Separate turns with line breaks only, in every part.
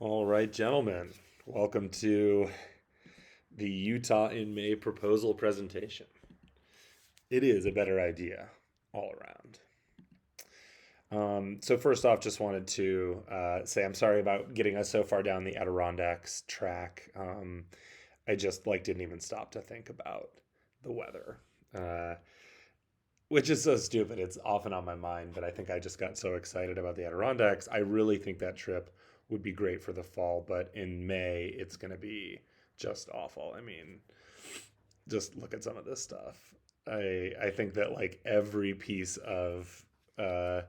All right, gentlemen, welcome to the Utah in May proposal presentation. It is a better idea all around. So first off, just wanted to say I'm sorry about getting us so far down the Adirondacks track. I just didn't even stop to think about the weather, uh, which is so stupid. It's often on my mind, but I think I just got so excited about the Adirondacks. I really think that trip would be great for the fall, but in May it's going to be just awful. I mean, just look at some of this stuff. I think that every piece of uh,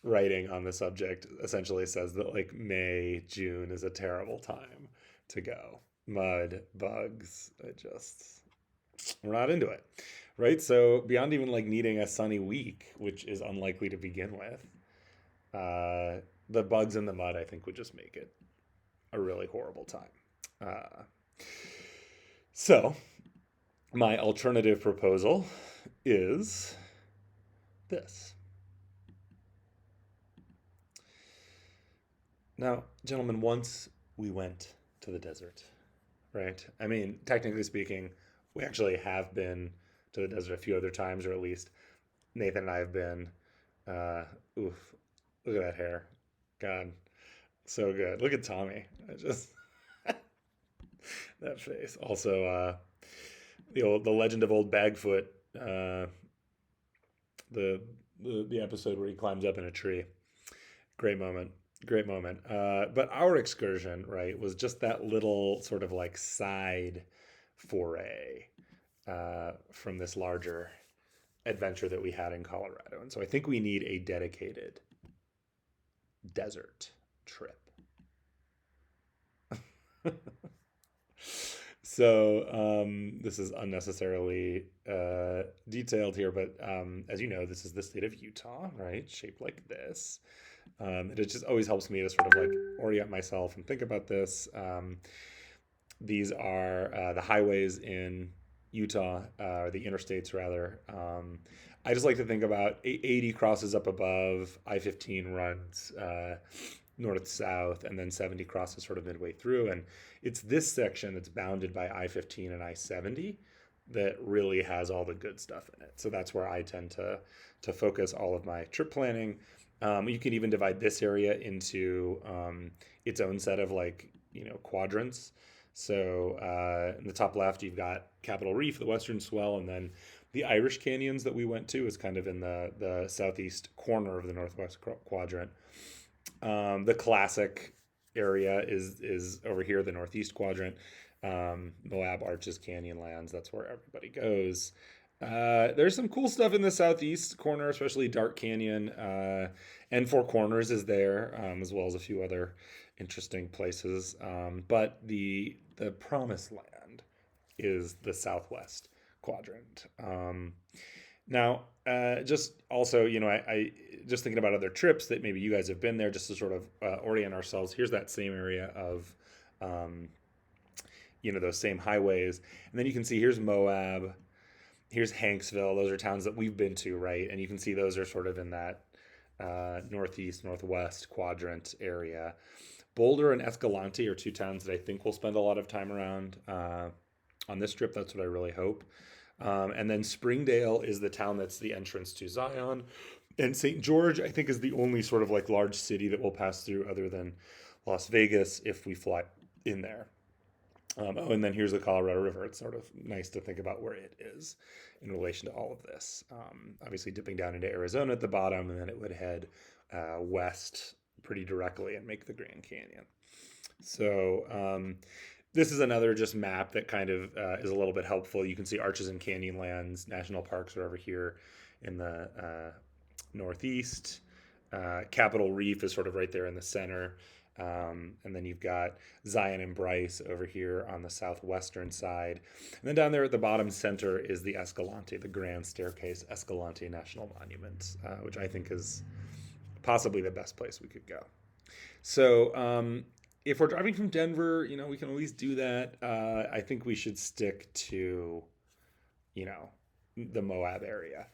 writing on the subject essentially says that May, June is a terrible time to go. Mud, bugs, we're not into it. Right? So beyond even needing a sunny week, which is unlikely to begin with, the bugs in the mud I think would just make it a really horrible time. Uh, so my alternative proposal is this. Now, gentlemen, once we went to the desert, right? I mean, technically speaking, we actually have been to the desert a few other times, or at least Nathan and I have been. Uh, Oof, look at that hair. God, so good. Look at Tommy. I just that face. Also, the legend of old Bagfoot. Uh, the, the episode where he climbs up in a tree. Great moment. Great moment. But our excursion, right, was just that little sort of side foray from this larger adventure that we had in Colorado. And so I think we need a dedicated desert trip. So this is unnecessarily detailed here, but as you know, this is the state of Utah, right? Shaped like this. It just always helps me to sort of orient myself and think about this. These are the highways in Utah, or the interstates rather. I just like to think about 80 crosses up above, I-15 runs north south, and then 70 crosses sort of midway through. And it's this section that's bounded by I-15 and I-70 that really has all the good stuff in it. So that's where I tend to focus all of my trip planning. You can even divide this area into its own set of quadrants. So in the top left, you've got Capitol Reef, the Western Swell, and then the Irish Canyons that we went to is kind of in the southeast corner of the northwest quadrant. The classic area is over here, the northeast quadrant. Moab, Arches, Canyonlands, that's where everybody goes. There's some cool stuff in the southeast corner, especially Dark Canyon, and Four Corners is there, as well as a few other interesting places. But the promised land is the southwest quadrant. Now, just also, I just thinking about other trips that maybe you guys have been there, just to sort of orient ourselves. Here's that same area of, um, those same highways, and then you can see here's Moab, here's Hanksville. Those are towns that we've been to, right? And you can see those are sort of in that northeast, northwest quadrant area. Boulder and Escalante are two towns that I think we'll spend a lot of time around on this trip. That's what I really hope. And then Springdale is the town that's the entrance to Zion. And St. George, I think, is the only sort of large city that we'll pass through other than Las Vegas if we fly in there. And then here's the Colorado River. It's sort of nice to think about where it is in relation to all of this. Obviously, dipping down into Arizona at the bottom, and then it would head west pretty directly and make the Grand Canyon. So this is another just map that kind of is a little bit helpful. You can see Arches and Canyonlands National Parks are over here in the northeast. Capitol Reef is sort of right there in the center. And then you've got Zion and Bryce over here on the southwestern side. And then down there at the bottom center is the Escalante, the Grand Staircase Escalante National Monument, which I think is possibly the best place we could go. So if we're driving from Denver, we can at least do that. I think we should stick to, the Moab area.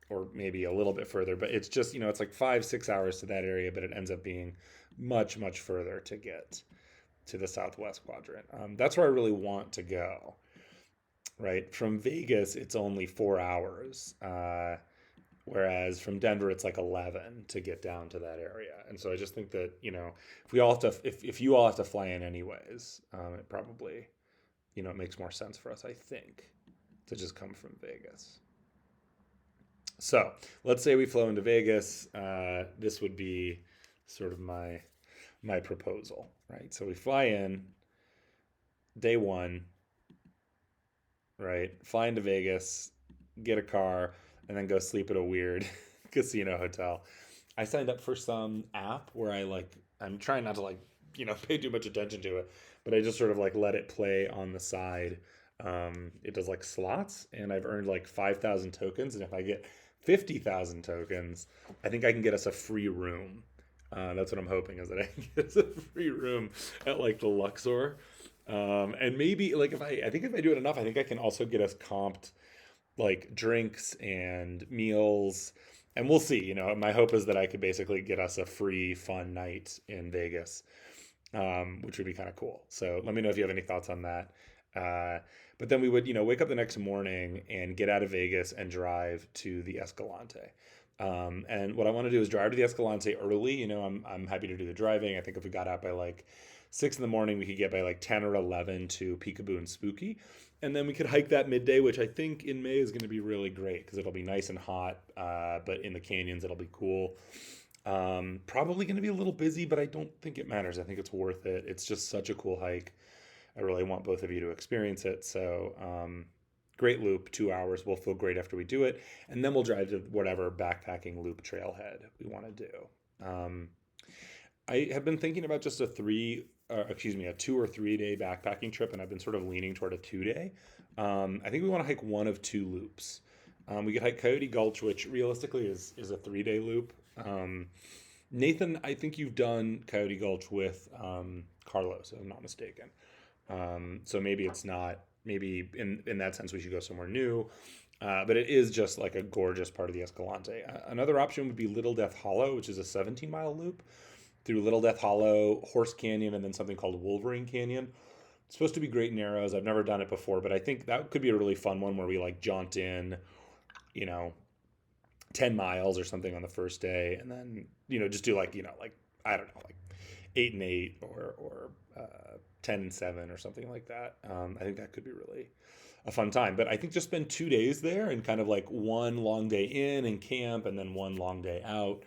or maybe a little bit further, but it's just, it's like 5, 6 hours to that area, but it ends up being much, much further to get to the southwest quadrant. That's where I really want to go, right? From Vegas, it's only 4 hours. Whereas from Denver, it's like 11 to get down to that area. And so I just think that, if we all have to, if you all have to fly in anyways, it probably, it makes more sense for us, I think, to just come from Vegas. So let's say we flow into Vegas. This would be sort of my proposal, right? So we fly in day one, right? Fly into Vegas, get a car, and then go sleep at a weird casino hotel. I signed up for some app where I'm trying not to pay too much attention to it, but I just sort of like let it play on the side. It does like slots, and I've earned like 5,000 tokens, and if I get 50,000 tokens, I think I can get us a free room. That's what I'm hoping, is that I can get us a free room at like the Luxor. And maybe like I think if I do it enough, I think I can also get us comped like drinks and meals. And we'll see. My hope is that I could basically get us a free fun night in Vegas, which would be kind of cool. So let me know if you have any thoughts on that. But then we would, wake up the next morning and get out of Vegas and drive to the Escalante. And what I want to do is drive to the Escalante early. I'm happy to do the driving. I think if we got out by like 6 in the morning, we could get by like 10 or 11 to Peekaboo and Spooky. And then we could hike that midday, which I think in May is going to be really great because it'll be nice and hot. But in the canyons, it'll be cool. Probably going to be a little busy, but I don't think it matters. I think it's worth it. It's just such a cool hike. I really want both of you to experience it. So, great loop, 2 hours. We'll feel great after we do it. And then we'll drive to whatever backpacking loop trailhead we want to do. I have been thinking about just a 2 or 3 day backpacking trip, and I've been sort of leaning toward a 2 day. I think we want to hike one of two loops. We could hike Coyote Gulch, which realistically is a 3 day loop. Nathan, I think you've done Coyote Gulch with Carlos, if I'm not mistaken. So maybe it's not, maybe in that sense we should go somewhere new. But it is just like a gorgeous part of the Escalante. Another option would be Little Death Hollow, which is a 17-mile loop through Little Death Hollow, Horse Canyon, and then something called Wolverine Canyon. It's supposed to be great narrows. I've never done it before, but I think that could be a really fun one where we like jaunt in, 10 miles or something on the first day, and then, just do like, I don't know, like 8 and 8 or 10 and 7 or something like that. I think that could be really a fun time. But I think just spend 2 days there and kind of like one long day in and camp and then one long day out.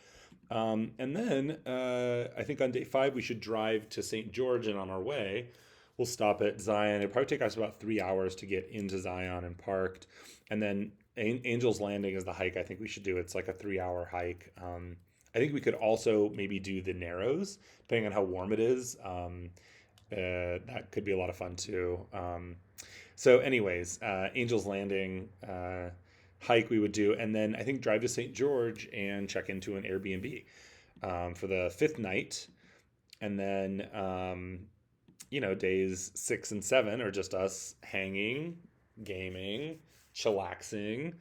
And then I think on day 5 we should drive to St. George, and on our way we'll stop at Zion. It'll probably take us about 3 hours to get into Zion and parked. And then Angel's Landing is the hike I think we should do. It's like a 3 hour hike. I think we could also maybe do the Narrows, depending on how warm it is. That could be a lot of fun too. So anyways, Angel's Landing hike we would do, and then I think drive to St. George and check into an Airbnb for the 5th night. And then, days 6 and 7 are just us hanging, gaming, chillaxing.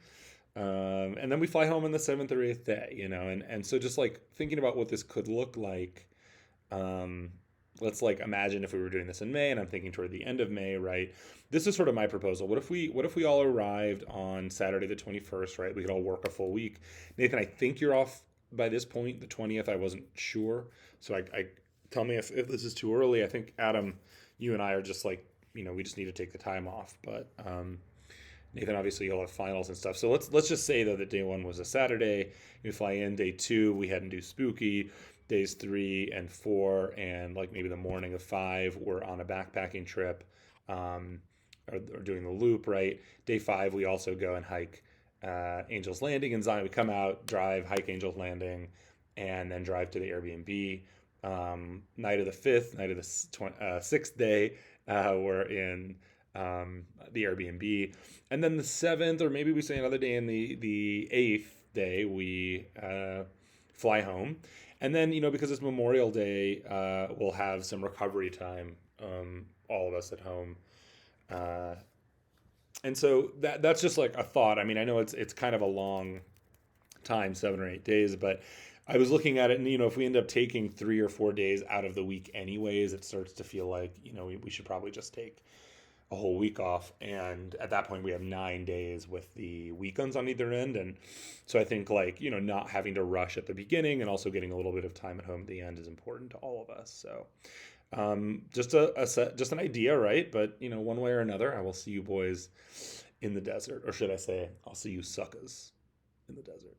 And then we fly home on the 7th or 8th day, and so just like thinking about what this could look like. Let's like imagine if we were doing this in May, and I'm thinking toward the end of May, right? This is sort of my proposal. What if we all arrived on Saturday the 21st, right? We could all work a full week. Nathan, I think you're off by this point, the 20th. I wasn't sure. So I tell me if this is too early. I think Adam, you and I are just like, we just need to take the time off. But Nathan, obviously you'll have finals and stuff. So let's just say though that day 1 was a Saturday. You fly in. Day 2, we hadn't do Spooky. Days 3 and 4 and like maybe the morning of 5 we're on a backpacking trip, or doing the loop, right? Day 5 we also go and hike Angel's Landing and Zion. We come out, drive, hike Angel's Landing, and then drive to the Airbnb. Night of the 5th, night of the 6th day, we're in the Airbnb, and then the 7th, or maybe we stay another day, in the 8th day we fly home. And then, because it's Memorial Day, we'll have some recovery time, all of us at home. And so that's just like a thought. I mean, I know it's kind of a long time, 7 or 8 days. But I was looking at it, and if we end up taking 3 or 4 days out of the week anyways, it starts to feel like we should probably just take a whole week off. And at that point, we have 9 days with the weekends on either end. And so I think, like, not having to rush at the beginning and also getting a little bit of time at home at the end is important to all of us. So just just an idea, right? But one way or another, I will see you boys in the desert, or should I say, I'll see you suckers in the desert.